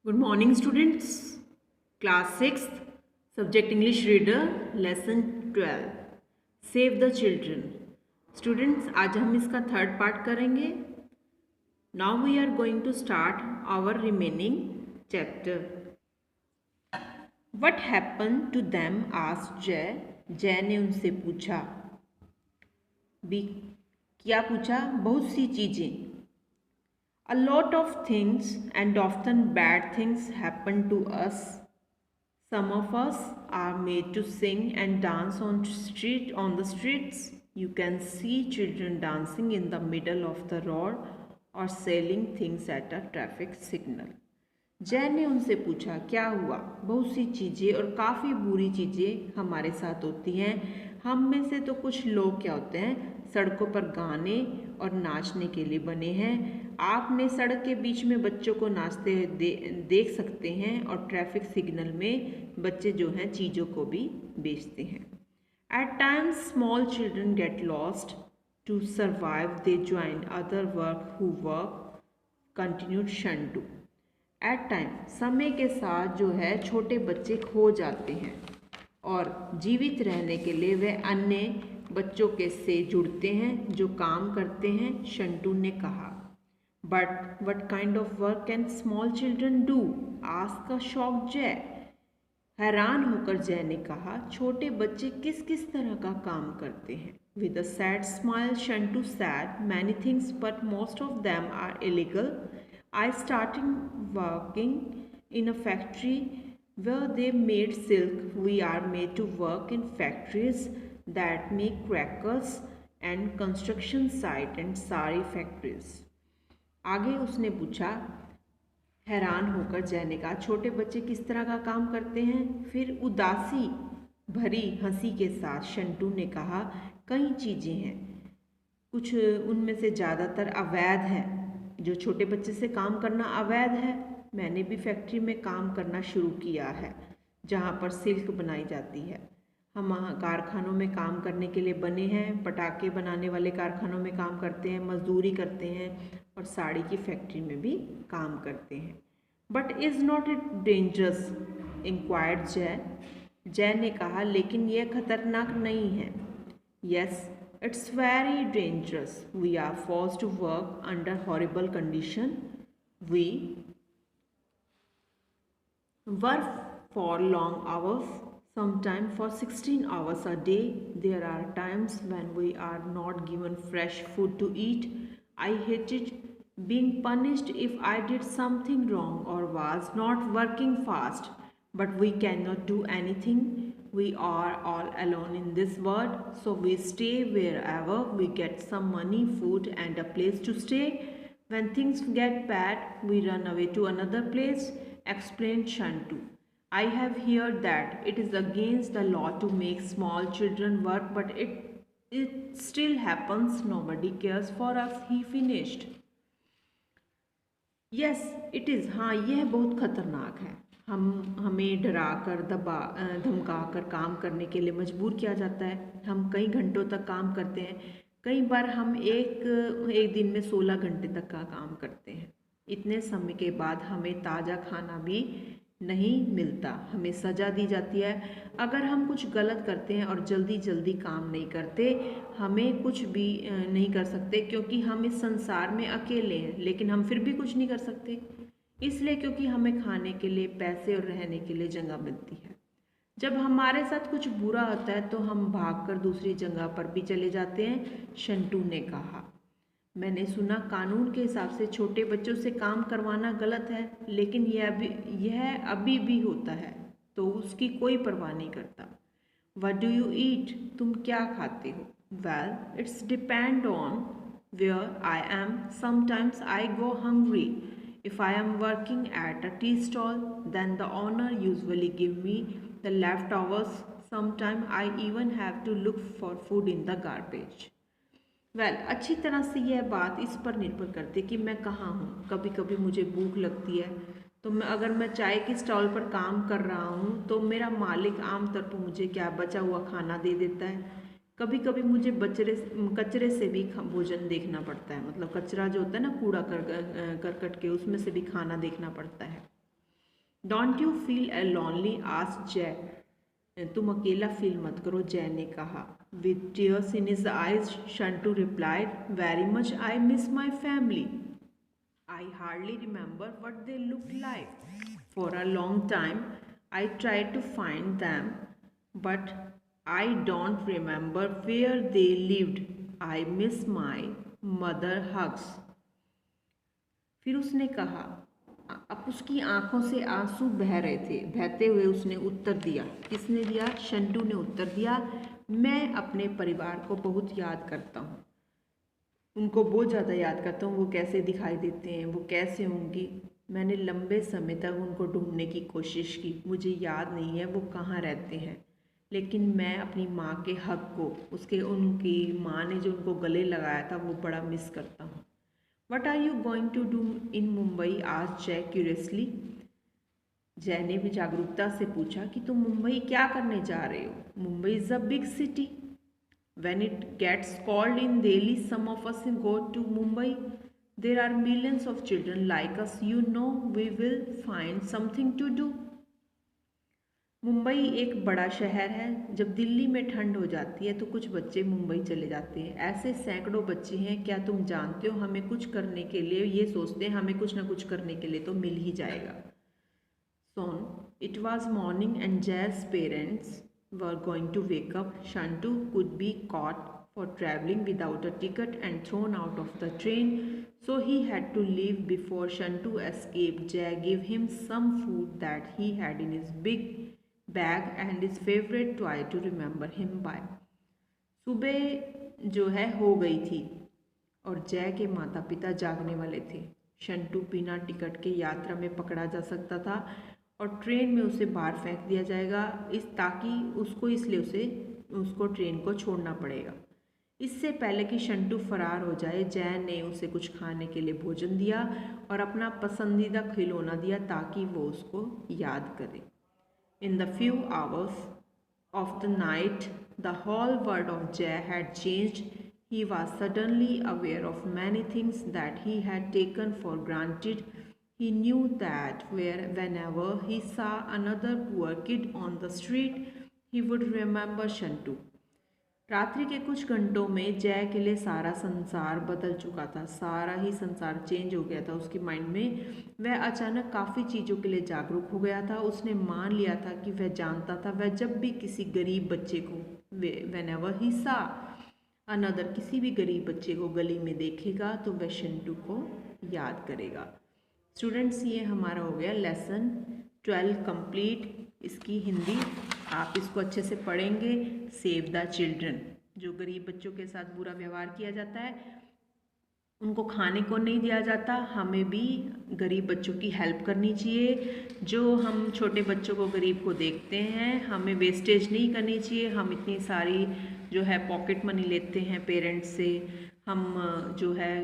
Good morning students. Class 6th Subject English Reader Lesson 12 Save the Children. Students, आज हम इसका third part करेंगे. Now we are going to start our remaining chapter. What happened to them? asked Jay. जय ने उनसे पूछा. भी क्या पूछा? बहुत सी चीज़ें. A lot of things and often bad things happen to us. Some of us are made to sing and dance on the streets. You can see children dancing in the middle of the road or selling things at a traffic signal. जय ने उनसे पूछा क्या हुआ? बहुत सी चीज़ें और काफ़ी बुरी चीज़ें हमारे साथ होती हैं. हम में से तो कुछ लोग क्या होते हैं, सड़कों पर गाने और नाचने के लिए बने हैं. आपने सड़क के बीच में बच्चों को नाचते हुए देख सकते हैं और ट्रैफिक सिग्नल में बच्चे जो हैं चीज़ों को भी बेचते हैं. At times small children get lost. To survive they join other who work, continued Shantu. At time समय के साथ जो है छोटे बच्चे खो जाते हैं और जीवित रहने के लिए वे अन्य बच्चों के से जुड़ते हैं जो काम करते हैं, शंटू ने कहा. But what kind of work can small children do? Asked a shocked जय. हैरान होकर जय ने कहा, छोटे बच्चे किस किस तरह का काम करते हैं. विद अ सैड स्माइल शंटू sad, many things but most of them are illegal. I started working in a factory where they made silk. We are made to work in factories that make crackers and construction site and sari factories. आगे उसने पूछा. हैरान होकर जय ने कहा, छोटे बच्चे किस तरह का काम करते हैं. फिर उदासी भरी हंसी के साथ शंटू ने कहा, कई चीज़ें हैं, कुछ उनमें से ज़्यादातर अवैध है. जो छोटे बच्चे से काम करना अवैध है. मैंने भी फैक्ट्री में काम करना शुरू किया है जहाँ पर सिल्क बनाई जाती है. हम कारखानों में काम करने के लिए बने हैं. पटाखे बनाने वाले कारखानों में काम करते हैं, मजदूरी करते हैं और साड़ी की फैक्ट्री में भी काम करते हैं. But is not it dangerous? Inquired जय. जय ने कहा, लेकिन यह खतरनाक नहीं है. Yes, it's very dangerous. We are forced to work under horrible condition. We work for long hours, sometimes for 16 hours a day. There are times when we are not given fresh food to eat. I hated being punished if I did something wrong or was not working fast. But we cannot do anything. We are all alone in this world, so we stay wherever we get some money, food and a place to stay. When things get bad, we run away to another place, explained Shantu. I have heard that it is against the law to make small children work, but it still happens. Nobody cares for us, he finished. Yes, it is. हाँ, यह बहुत खतरनाक है. हमें डराकर धमकाकर काम करने के लिए मजबूर किया जाता है. हम कई घंटों तक काम करते हैं. कई बार हम एक दिन में 16 घंटे तक का काम करते हैं. इतने समय के बाद हमें ताज़ा खाना भी नहीं मिलता. हमें सज़ा दी जाती है अगर हम कुछ गलत करते हैं और जल्दी जल्दी काम नहीं करते. हमें कुछ भी नहीं कर सकते क्योंकि हम इस संसार में अकेले हैं. लेकिन हम फिर भी कुछ नहीं कर सकते इसलिए क्योंकि हमें खाने के लिए पैसे और रहने के लिए जगह मिलती है. जब हमारे साथ कुछ बुरा होता है तो हम भागकर दूसरी जगह पर भी चले जाते हैं, शंटू ने कहा. मैंने सुना कानून के हिसाब से छोटे बच्चों से काम करवाना गलत है, लेकिन यह अभी भी होता है तो उसकी कोई परवाह नहीं करता. What do you eat? तुम क्या खाते हो? Well, it's depend on where I am. Sometimes I go hungry. If I am working at a tea stall, then the owner usually give me the leftovers. Sometimes I even have to look for food in the garbage. Well, अच्छी तरह से यह बात इस पर निर्भर करती है कि मैं कहाँ हूँ. कभी कभी मुझे भूख लगती है तो अगर मैं चाय की स्टॉल पर काम कर रहा हूँ तो मेरा मालिक आमतौर पर मुझे क्या बचा हुआ खाना दे देता है. कभी कभी मुझे कचरे से भी भोजन देखना पड़ता है. मतलब कचरा जो होता है ना, कूड़ा करकट के, उसमें से भी खाना देखना पड़ता है. Don't you feel a lonely asked जय। तुम अकेला फील मत करो, जय ने कहा। With tears in his eyes Shantu replied, very much I miss my family. I hardly remember what they looked like. For a long time, I tried to find them, but I don't remember where they lived. I miss my mother hugs. फिर उसने कहा, अब उसकी आंखों से आंसू बह रहे थे। बहते हुए उसने उत्तर दिया। किसने दिया? शंटू ने उत्तर दिया, मैं अपने परिवार को बहुत याद करता हूँ। उनको बहुत ज़्यादा याद करता हूँ। वो कैसे दिखाई देते हैं, वो कैसे होंगी। मैंने लंबे समय तक उनको ढूंढने की कोशिश की, मुझे याद नहीं है वो कहाँ रहते हैं, लेकिन मैं अपनी माँ के हक को, उनकी माँ ने जो उनको गले लगाया था, वो बड़ा मिस करता हूँ। What are you going to do in Mumbai? आज जय क्यूरियसली। जय ने भी जागरूकता से पूछा कि तुम मुंबई क्या करने जा रहे हो? Mumbai is a big city. When it gets cold in Delhi, some of us go to Mumbai. There are millions of children like us. You know, we will find something to do. Mumbai एक बड़ा शहर है। जब दिल्ली में ठंड हो जाती है तो कुछ बच्चे मुंबई चले जाते हैं। ऐसे सैकड़ों बच्चे हैं, क्या तुम जानते हो? हमें कुछ करने के लिए ये सोचते हैं, हमें कुछ ना कुछ करने के लिए तो मिल ही जाएगा। Soon it was morning and Jay's parents were going to wake up. Shantu could be caught for traveling without a ticket and thrown out of the train, so he had to leave before Shantu escaped. Jay gave him some food that he had in his big bag and his favorite toy to remember him by. सुबह जो है हो गई थी और जय के माता पिता जागने वाले थे। शंटू बिना टिकट के यात्रा में पकड़ा जा सकता था और ट्रेन में उसे बाहर फेंक दिया जाएगा, ताकि उसको ट्रेन को छोड़ना पड़ेगा। इससे पहले कि शंटू फरार हो जाए, जय ने उसे कुछ खाने के लिए भोजन दिया और अपना पसंदीदा खिलौना दिया ताकि वो उसको याद करे। In the few hours of the night the whole world of Jai had changed. He was suddenly aware of many things that he had taken for granted. He knew that whenever he saw another poor kid on the street, he would remember Shantu. रात्रि के कुछ घंटों में जय के लिए सारा संसार बदल चुका था। सारा ही संसार चेंज हो गया था उसकी माइंड में। वह अचानक काफ़ी चीज़ों के लिए जागरूक हो गया था। उसने मान लिया था कि वह जानता था, वह जब भी किसी गरीब बच्चे को whenever he saw अनदर किसी भी गरीब बच्चे को गली में देखेगा तो वह शंटू को याद करेगा। स्टूडेंट्स, ये हमारा हो गया लेसन 12 कंप्लीट। इसकी हिंदी आप इसको अच्छे से पढ़ेंगे। सेव द चिल्ड्रन, जो गरीब बच्चों के साथ बुरा व्यवहार किया जाता है, उनको खाने को नहीं दिया जाता, हमें भी गरीब बच्चों की हेल्प करनी चाहिए। जो हम छोटे बच्चों को, गरीब को देखते हैं, हमें वेस्टेज नहीं करनी चाहिए। हम इतनी सारी जो है पॉकेट मनी लेते हैं पेरेंट्स से, हम जो है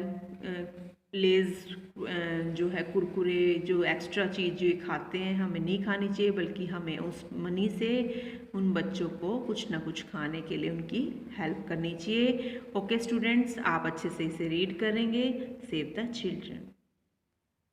लेज़ जो है कुरकुरे, जो एक्स्ट्रा चीज़ जो खाते हैं, हमें नहीं खानी चाहिए, बल्कि हमें उस मनी से उन बच्चों को कुछ ना कुछ खाने के लिए उनकी हेल्प करनी चाहिए। ओके स्टूडेंट्स, आप अच्छे से इसे रीड करेंगे। Save the children.